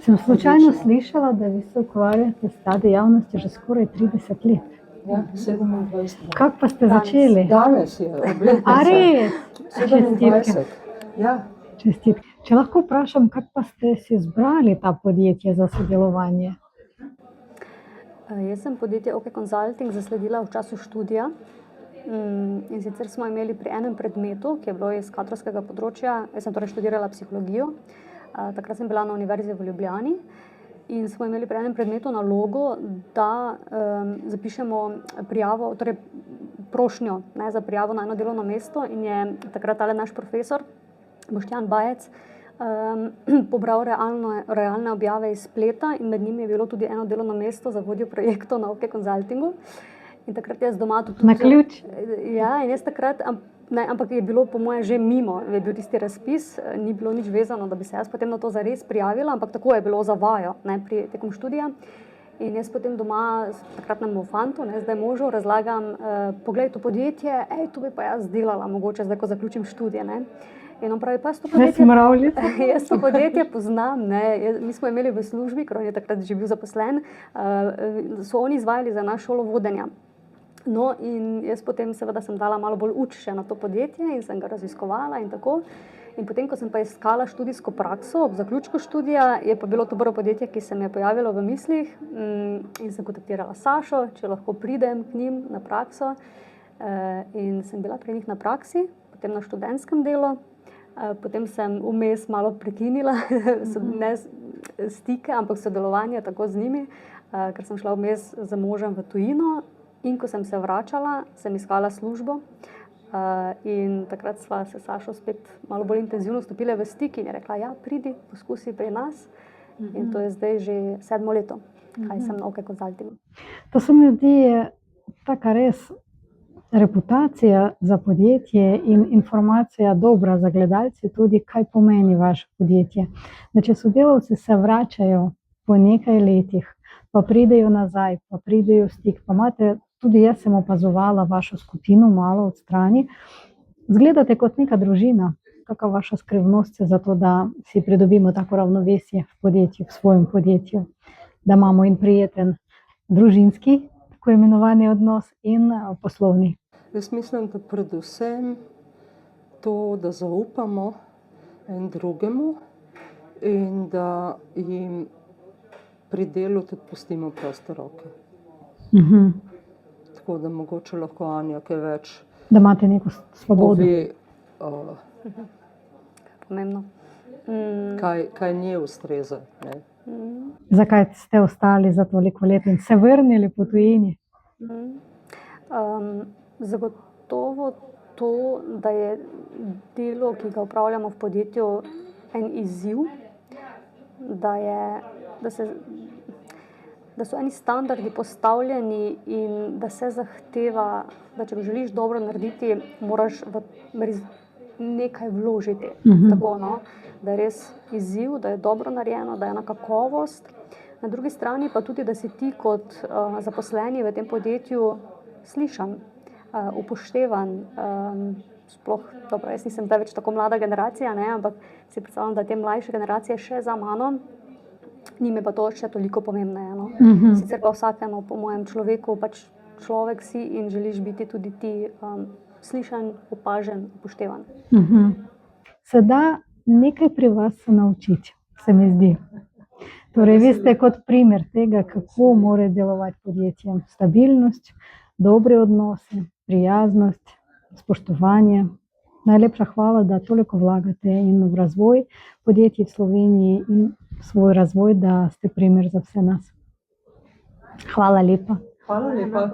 Sem slučajno slišala, da vi se ukvarjate s ta dejavnostjo že skoraj 30 let. Ja, 27. Kako pa ste začeli? Danes je obletnica. A res? Čestitke. 27. Ja. Čestitke. Če lahko vprašam, kako pa ste si izbrali ta podjetje za sodelovanje? Jaz sem podjetje OK Consulting zasledila v času študija. In sicer smo imeli pri enem predmetu, ki je bilo iz kadrovskega področja, jaz sem torej študirala psihologijo, takrat sem bila na Univerzi v Ljubljani in smo imeli pri enem predmetu nalogo, da zapišemo prijavo, torej prošnjo za prijavo na eno delovno mesto in je takrat tale naš profesor, Boštjan Bajec, pobral realne objave iz spleta in med njimi je bilo tudi eno delovno mesto za vodjo projektov na OK Consultingu. In takrat jaz doma tudi... Na ključ? Ja, in jaz takrat, ampak je bilo po moje že mimo, je bil tisti razpis, ni bilo nič vezano, da bi se jaz potem na to zares prijavila, ampak tako je bilo za vajo tekom študija. In jaz potem doma takratnemu fantu, zdaj možu, razlagam, poglej to podjetje, to bi pa jaz delala mogoče zdaj, ko zaključim študije. In on pravi, pa jaz to podjetje poznam, mi smo imeli v službi, ker on je takrat že bil zaposlen, so oni izvajali za naš šolo vodenja. No in jaz potem seveda sem dala malo bolj še na to podjetje in sem ga raziskovala in tako. In potem, ko sem pa iskala študijsko prakso ob zaključku študija, je pa bilo to prvo podjetje, ki se mi je pojavilo v mislih in sem kontaktirala Sašo, če lahko pridem k njim na prakso. In sem bila pri njih na praksi, potem na študentskem delu. Potem sem vmes malo prekinila, ne stike, ampak sodelovanje tako z njimi, ker sem šla vmes z možem v tujino in ko sem se vračala, sem iskala službo in takrat sva se Sašo spet malo bolj intenzivno stopile v stik in je rekla, ja, pridi, poskusi pri nas in to je zdaj že 7. leto, kaj sem na OK Consultingu. To se mi zdi taka res reputacija za podjetje in informacija dobra za gledalce tudi, kaj pomeni vaše podjetje. Da če sodelavci se vračajo po nekaj letih, pa pridejo nazaj, pa pridejo v stik, pa imate, tudi jaz sem opazovala vašo skupino malo od strani, zgledate kot neka družina. Kakva vaša skrivnost je za to, da si pridobimo tako ravnovesje v podjetju, v svojem podjetju, da imamo in prijeten družinski, tako imenovani odnos in poslovni. Jaz mislim, da predvsem to, da zaupamo en drugemu in da jim pri delu tudi pustimo proste roke. Tako da mogoče lahko Anja kaj več da imate neko svobodo. Pomembno. Kaj nje ustreza. Zakaj ste ostali za toliko let in se vrnili po tujini? Zagotovo to, da je delo, ki ga upravljamo v podjetju, en izziv, da so eni standardi postavljeni in da se zahteva, da če želiš dobro narediti, moraš nekaj vložiti. Tako, da je res izziv, da je dobro narejeno, da je ena kakovost. Na drugi strani pa tudi, da si ti kot zaposleni v tem podjetju slišan, upoštevan, sploh, dobro, jaz nisem zdaj več tako mlada generacija, ampak si predstavljam, da te mlajše generacije še za mano, njime pa to še toliko pomembneje. Sicer pa vsakemu, po mojem človeku, pač človek si in želiš biti tudi ti slišan, opažen, upoštevan. Se da nekaj pri vas se naučiti, se mi zdi. Torej, vi ste kot primer tega, kako mora delovati podjetje. Stabilnost, dobre odnose, prijaznost, spoštovanje. Najlepša hvala, da toliko vlagate in v razvoj podjetij v Sloveniji in svoj razvoj, da ste primer za vse nas. Hvala lepa. Hvala lepa.